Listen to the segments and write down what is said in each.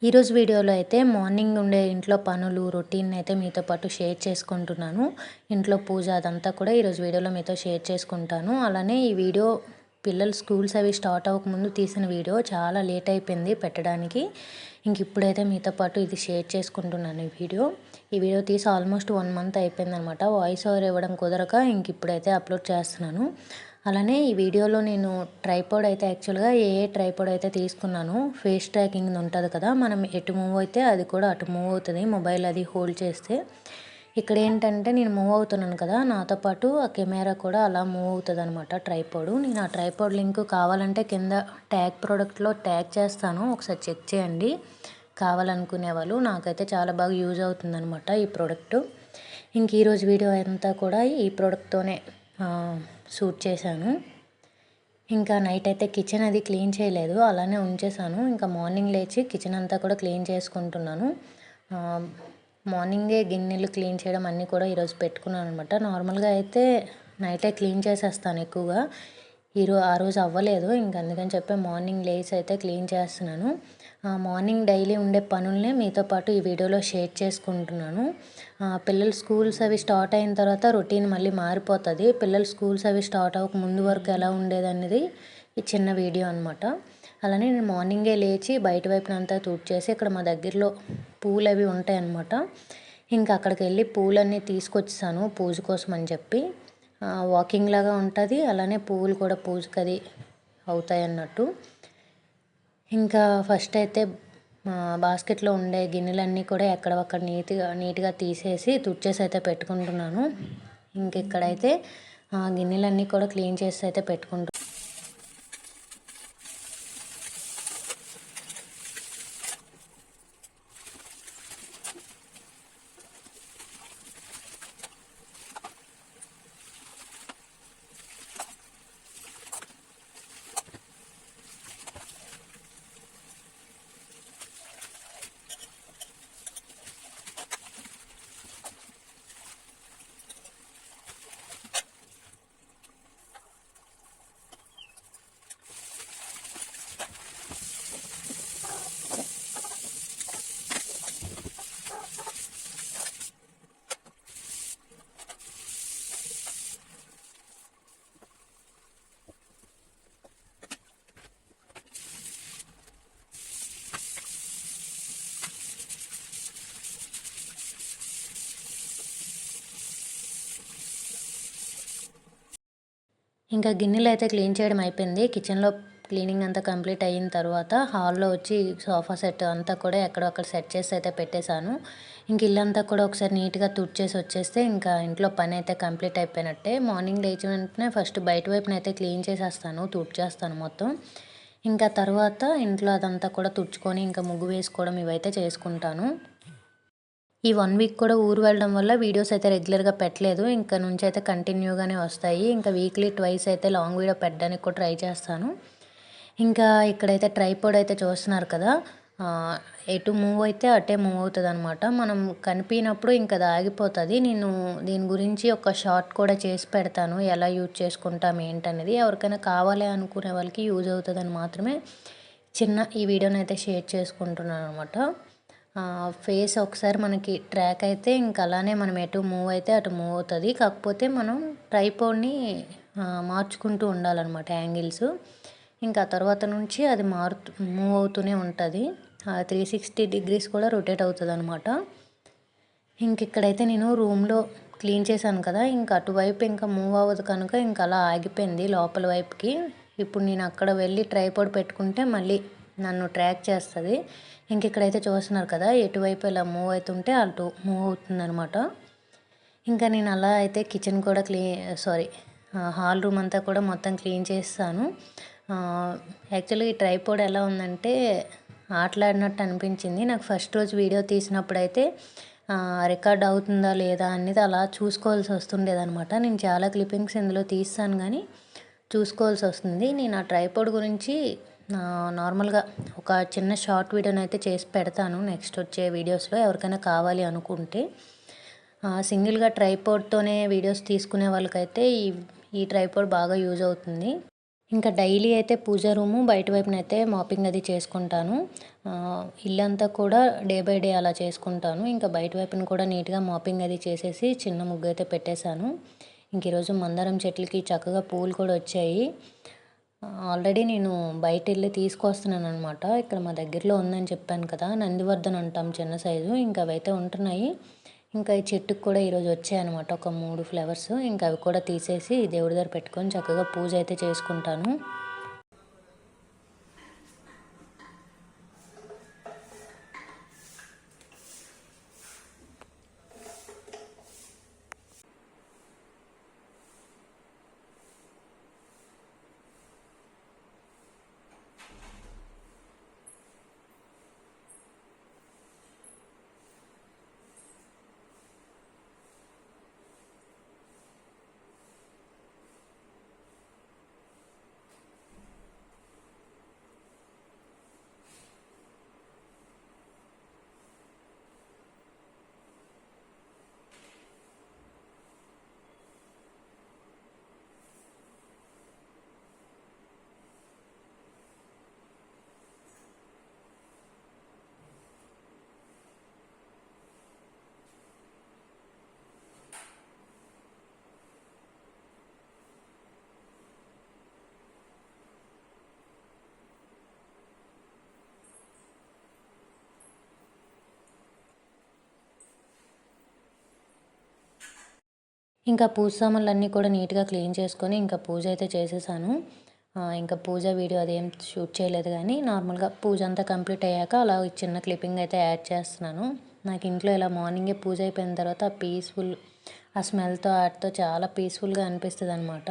ఈరోజు వీడియోలో అయితే మార్నింగ్ ఉండే ఇంట్లో పనులు రొటీన్ అయితే మీతో పాటు షేర్ చేసుకుంటున్నాను. ఇంట్లో పూజ అదంతా కూడా ఈరోజు వీడియోలో మీతో షేర్ చేసుకుంటాను. అలానే ఈ వీడియో పిల్లలు స్కూల్స్ అవి స్టార్ట్ అవ్వకముందు తీసిన వీడియో చాలా లేట్ అయిపోయింది పెట్టడానికి. ఇప్పుడైతే మీతో పాటు ఇది షేర్ చేసుకుంటున్నాను ఈ వీడియో తీసి ఆల్మోస్ట్ 1 మంత్ అయిపోయిందనమాట. వాయిస్ ఓవర్ ఇవ్వడం కుదరక ఇప్పుడైతే అప్లోడ్ చేస్తున్నాను. అలానే ఈ వీడియోలో నేను ట్రైపాడ్ అయితే యాక్చువల్గా ఏ ట్రైపాడ్ అయితే తీసుకున్నాను ఫేస్ ట్రాకింగ్ ఉంటుంది కదా, మనం ఎటు మూవ్ అయితే అది కూడా అటు మూవ్ అవుతుంది మొబైల్ అది హోల్డ్ చేస్తే. ఇక్కడ ఏంటంటే నేను మూవ్ అవుతున్నాను కదా, నాతో పాటు ఆ కెమెరా కూడా అలా మూవ్ అవుతుంది అనమాట ట్రైపాడ్. నేను ఆ ట్రైపాడ్ లింక్ కావాలంటే కింద ట్యాగ్ ప్రోడక్ట్లో ట్యాగ్ చేస్తాను, ఒకసారి చెక్ చేయండి కావాలనుకునే వాళ్ళు. నాకైతే చాలా బాగా యూజ్ అవుతుంది అనమాట ఈ ప్రోడక్ట్. ఈరోజు వీడియో అంతా కూడా ఈ ప్రోడక్ట్తోనే షూట్ చేశాను. నైట్ అయితే కిచెన్ అది క్లీన్ చేయలేదు, అలానే ఉంచేసాను. మార్నింగ్ లేచి కిచెన్ అంతా కూడా క్లీన్ చేసుకుంటున్నాను. మార్నింగే గిన్నెలు క్లీన్ చేయడం అన్నీ కూడా ఈరోజు పెట్టుకున్నాను అనమాట. నార్మల్గా అయితే నైటే క్లీన్ చేసేస్తాను ఎక్కువగా. ఆ రోజు అవ్వలేదు, అందుకని చెప్పి మార్నింగ్ లేచి అయితే క్లీన్ చేస్తున్నాను. మార్నింగ్ డైలీ ఉండే పనులనే మీతో పాటు ఈ వీడియోలో షేర్ చేసుకుంటున్నాను. పిల్లలు స్కూల్స్ అవి స్టార్ట్ అయిన తర్వాత రొటీన్ మళ్ళీ మారిపోతుంది. పిల్లలు స్కూల్స్ అవి స్టార్ట్ అవ్వక ముందు వరకు ఎలా ఉండేదనేది ఈ చిన్న వీడియో అనమాట. అలానే నేను మార్నింగే లేచి బయట వైపునంతా తుడిచేసి ఇక్కడ మా దగ్గరలో పూలు అవి ఉంటాయన్నమాట. అక్కడికి వెళ్ళి పూలన్నీ తీసుకొచ్చాను పూజ కోసం అని చెప్పి. వాకింగ్ లాగా ఉంటుంది, అలానే పువ్వులు కూడా పూజకది అవుతాయి అన్నట్టు. ఫస్ట్ అయితే బాస్కెట్లో ఉండే గిన్నెలన్నీ కూడా ఎక్కడొక్కడ నీట్గా తీసేసి తుడిచేసి అయితే పెట్టుకుంటున్నాను. ఇక్కడైతే గిన్నెలన్నీ కూడా క్లీన్ చేసి అయితే పెట్టుకుంటున్నాను. గిన్నెలు అయితే క్లీన్ చేయడం అయిపోయింది. కిచెన్లో క్లీనింగ్ అంతా కంప్లీట్ అయిన తర్వాత హాల్లో వచ్చి సోఫా సెట్ అంతా కూడా ఎక్కడొక్కడ సెట్ చేసి అయితే పెట్టేశాను. ఇల్లంతా కూడా ఒకసారి నీట్గా తుడిచేసి వచ్చేస్తే ఇంట్లో పని అయితే కంప్లీట్ అయిపోయినట్టే. మార్నింగ్ లేచిన వెంటనే ఫస్ట్ బయట వైపున అయితే క్లీన్ చేసేస్తాను, తుడిచేస్తాను మొత్తం. తర్వాత ఇంట్లో అదంతా కూడా తుడుచుకొని ముగ్గు వేసుకోవడం ఇవైతే చేసుకుంటాను. ఈ 1 వీక్ కూడా ఊరు వెళ్ళడం వల్ల వీడియోస్ అయితే రెగ్యులర్గా పెట్టలేదు. నుంచి అయితే కంటిన్యూగానే వస్తాయి. వీక్లీ ట్వైస్ అయితే లాంగ్ వీడియో పెట్టడానికి కూడా ట్రై చేస్తాను. ఇక్కడైతే ట్రైపాడ్ అయితే చూస్తున్నారు కదా, ఎటు మూవ్ అయితే అటే మూవ్ అవుతుంది అనమాట. మనం కనిపించినప్పుడు అది ఆగిపోతుంది. నేను దీని గురించి ఒక షార్ట్ కూడా చేసి పెడతాను, ఎలా యూజ్ చేసుకుంటాం ఏంటనేది. ఎవరికైనా కావాలి అనుకునే వాళ్ళకి యూజ్ అవుతుందని మాత్రమే ఈ వీడియోని అయితే షేర్ చేసుకుంటున్నాను అనమాట. ఫేస్ ఒకసారి మనకి ట్రాక్ అయితే అలానే మనం ఎటు మూవ్ అయితే అటు మూవ్ అవుతుంది. కాకపోతే మనం ట్రైపాడ్ని మార్చుకుంటూ ఉండాలన్నమాట యాంగిల్స్. తర్వాత నుంచి అది మూవ్ అవుతూనే ఉంటుంది. 360 degrees కూడా రొటేట్ అవుతుంది అనమాట. ఇక్కడైతే నేను రూమ్లో క్లీన్ చేశాను కదా, అటువైపు మూవ్ అవ్వదు కనుక అలా ఆగిపోయింది లోపల వైపుకి. ఇప్పుడు నేను అక్కడ వెళ్ళి ట్రైపాడ్ పెట్టుకుంటే మళ్ళీ నన్ను ట్రాక్ చేస్తుంది. ఇక్కడైతే చూస్తున్నారు కదా, ఎటువైపు ఇలా మూవ్ అవుతుంటే అటు మూవ్ అవుతుంది అనమాట. నేను అలా అయితే కిచెన్ కూడా హాల్ రూమ్ అంతా కూడా మొత్తం క్లీన్ చేస్తాను. యాక్చువల్గా ఈ ట్రైపాడ్ ఎలా ఉందంటే ఆటలాడినట్టు అనిపించింది నాకు. ఫస్ట్ రోజు వీడియో తీసినప్పుడు అయితే రికార్డ్ అవుతుందా లేదా అనేది అలా చూసుకోవాల్సి వస్తుండేదనమాట. నేను చాలా క్లిప్పింగ్స్ ఇందులో తీస్తాను కానీ చూసుకోవాల్సి వస్తుంది. నేను ఆ ట్రైపాడ్ గురించి నార్మల్గా ఒక చిన్న షార్ట్ వీడియోని అయితే చేసి పెడతాను నెక్స్ట్ వచ్చే వీడియోస్లో, ఎవరికైనా కావాలి అనుకుంటే. సింగిల్గా ట్రైపాడ్తోనే వీడియోస్ తీసుకునే వాళ్ళకైతే ఈ ట్రైపాడ్ బాగా యూజ్ అవుతుంది. ఇంకా డైలీ అయితే పూజ రూము బయట వైపున అయితే మాపింగ్ అది చేసుకుంటాను. ఇల్లంతా కూడా డే బై డే అలా చేసుకుంటాను. ఇంకా బయట వైపున కూడా నీట్గా మాపింగ్ అది చేసేసి చిన్న ముగ్గు అయితే పెట్టేశాను. ఇంక ఈరోజు మందారం చెట్లకి చక్కగా పూలు కూడా వచ్చాయి. ఆల్రెడీ నేను బయట వెళ్ళి తీసుకొస్తున్నాను అనమాట. ఇక్కడ మా దగ్గరలో ఉందని చెప్పాను కదా, నందివర్ధన్ అంటాం చిన్న సైజు. ఇంకా అవైతే ఉంటున్నాయి. ఇంకా ఈ చెట్టుకు కూడా ఈరోజు వచ్చాయన్నమాట ఒక 3 ఫ్లవర్స్. ఇంకా అవి కూడా తీసేసి దేవుడి దగ్గర పెట్టుకొని చక్కగా పూజ అయితే చేసుకుంటాను. ఇంకా పూజ సామాన్లన్నీ కూడా నీట్గా క్లీన్ చేసుకొని ఇంకా పూజ అయితే చేసేసాను. ఇంకా పూజ వీడియో అదేం షూట్ చేయలేదు, కానీ నార్మల్గా పూజ అంతా కంప్లీట్ అయ్యాక అలా చిన్న క్లిప్పింగ్ అయితే యాడ్ చేస్తున్నాను. నాకు ఇంట్లో ఇలా మార్నింగే పూజ అయిపోయిన తర్వాత పీస్ఫుల్ ఆ స్మెల్తో వాటితో చాలా పీస్ఫుల్గా అనిపిస్తుంది అనమాట.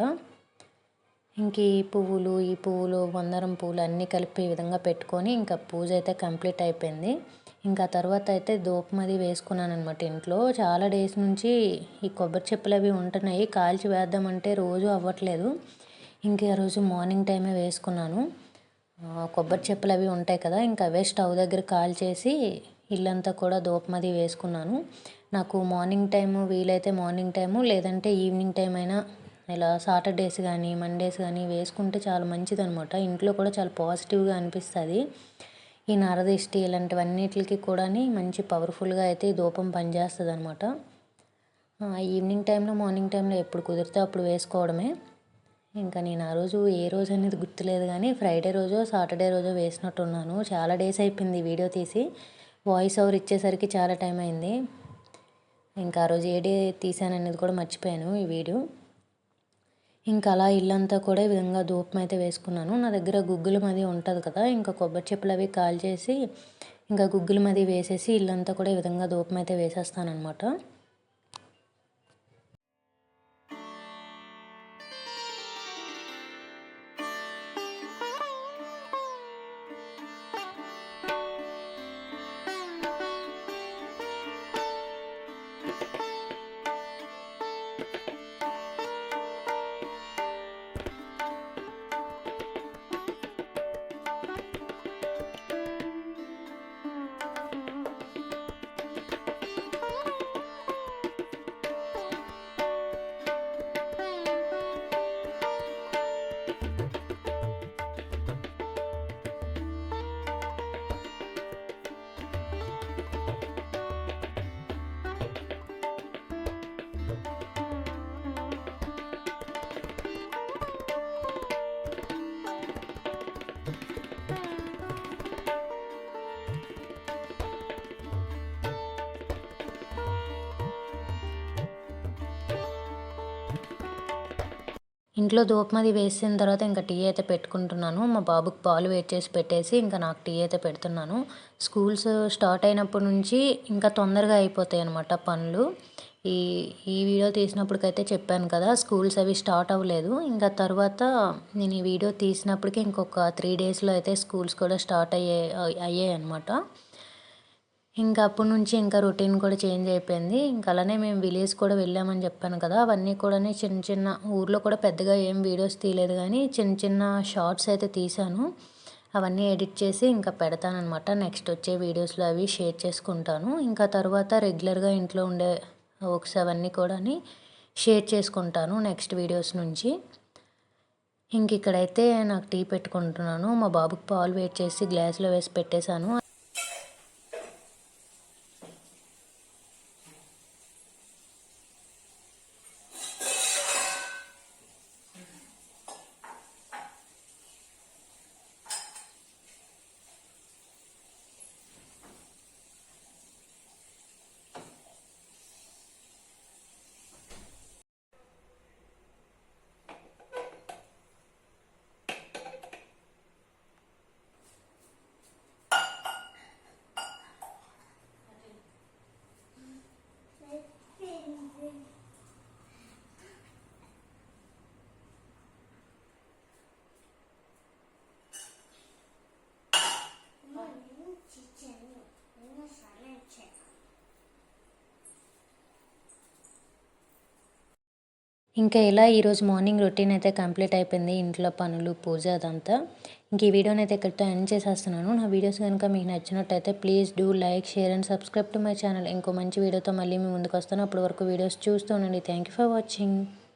ఇంక ఈ పువ్వులు మందారం పువ్వులు అన్నీ కలిపి ఈ విధంగా పెట్టుకొని ఇంకా పూజ అయితే కంప్లీట్ అయిపోయింది. ఇంకా తర్వాత అయితే ధూపం అది వేసుకున్నాను అనమాట. ఇంట్లో చాలా డేస్ నుంచి ఈ కొబ్బరి చెప్పులు అవి ఉంటున్నాయి, కాల్చి వేద్దామంటే రోజు అవ్వట్లేదు. ఇంకా ఆ రోజు మార్నింగ్ టైమే వేసుకున్నాను. కొబ్బరి చెప్పులు అవి ఉంటాయి కదా, ఇంకా అవే స్టవ్ దగ్గర కాల్చేసి ఇల్లంతా కూడా ధూపం అది వేసుకున్నాను. నాకు మార్నింగ్ టైము వీలైతే మార్నింగ్ టైము, లేదంటే ఈవినింగ్ టైం అయినా ఇలా సాటర్డేస్ కానీ మండేస్ కానీ వేసుకుంటే చాలా మంచిదనమాట. ఇంట్లో కూడా చాలా పాజిటివ్గా అనిపిస్తుంది. ఈ నరదిష్టి ఇలాంటివన్నిటికి కూడా మంచి పవర్ఫుల్గా అయితే ఈ ధూపం పనిచేస్తుంది అనమాట. ఈవినింగ్ టైంలో మార్నింగ్ టైంలో ఎప్పుడు కుదిరితే అప్పుడు వేసుకోవడమే. ఇంకా నేను ఆ రోజు ఏ రోజు అనేది గుర్తులేదు, కానీ ఫ్రైడే రోజో సాటర్డే రోజో వేసినట్టున్నాను. చాలా డేస్ అయిపోయింది వీడియో తీసి, వాయిస్ ఓవర్ ఇచ్చేసరికి చాలా టైం అయింది. ఇంకా ఆ రోజు ఏ డే తీసాను అనేది కూడా మర్చిపోయాను ఈ వీడియో. ఇంకా అలా ఇల్లంతా కూడా ఈ విధంగా ధూపం అయితే వేసుకున్నాను. నా దగ్గర గుగ్గుల మది ఉంటుంది కదా, ఇంకా కొబ్బరి చెప్పులు అవి కాల్చేసి ఇంకా గుగ్గుల మది వేసేసి ఇల్లంతా కూడా ఈ విధంగా ధూపం అయితే వేసేస్తానమాట. ఇంట్లో ధూపం అది వేసిన తర్వాత ఇంకా టీ అయితే పెట్టుకుంటున్నాను. మా బాబుకి పాలు వేడి చేసి పెట్టేసి ఇంకా నాకు టీ అయితే పెడుతున్నాను. స్కూల్స్ స్టార్ట్ అయినప్పటి నుంచి ఇంకా తొందరగా అయిపోతాయి అన్నమాట పనులు. ఈ ఈ వీడియో తీసినప్పటికైతే చెప్పాను కదా, స్కూల్స్ అవి స్టార్ట్ అవ్వలేదు. ఇంకా తర్వాత నేను ఈ వీడియో తీసినప్పటికీ ఇంకొక 3 డేస్లో అయితే స్కూల్స్ కూడా స్టార్ట్ అయ్యాయి అన్నమాట. ఇంకా అప్పటి నుంచి ఇంకా రొటీన్ కూడా చేంజ్ అయిపోయింది. ఇంకా అలానే మేము విలేజ్ కూడా వెళ్ళామని చెప్పాను కదా, అవన్నీ కూడా చిన్న చిన్న ఊర్లో కూడా పెద్దగా ఏం వీడియోస్ తీయలేదు, కానీ చిన్న చిన్న షార్ట్స్ అయితే తీశాను. అవన్నీ ఎడిట్ చేసి ఇంకా పెడతానమాట. నెక్స్ట్ వచ్చే వీడియోస్లో అవి షేర్ చేసుకుంటాను. ఇంకా తర్వాత రెగ్యులర్గా ఇంట్లో ఉండే వర్క్స్ అవన్నీ కూడా షేర్ చేసుకుంటాను నెక్స్ట్ వీడియోస్ నుంచి. ఇంక ఇక్కడైతే నాకు టీ పెట్టుకుంటున్నాను. మా బాబుకి పాలు వేడి చేసి గ్లాస్‌లో వేసి పెట్టేశాను. ఇంకా ఇలా ఈరోజు మార్నింగ్ రొటీన్ అయితే కంప్లీట్ అయిపోయింది. ఇంట్లో పనులు, పూజ అదంతా. ఇంక ఈ వీడియోని అయితే ఇక్కడితో ఎండ్ చేసేస్తున్నాను. నా వీడియోస్ కనుక మీకు నచ్చినట్టయితే please do like, share and subscribe to my channel. ఇంకో మంచి వీడియోతో మళ్ళీ మీ ముందుకు వస్తాను. అప్పటి వరకు వీడియోస్ చూస్తూ ఉండండి. Thank you for watching.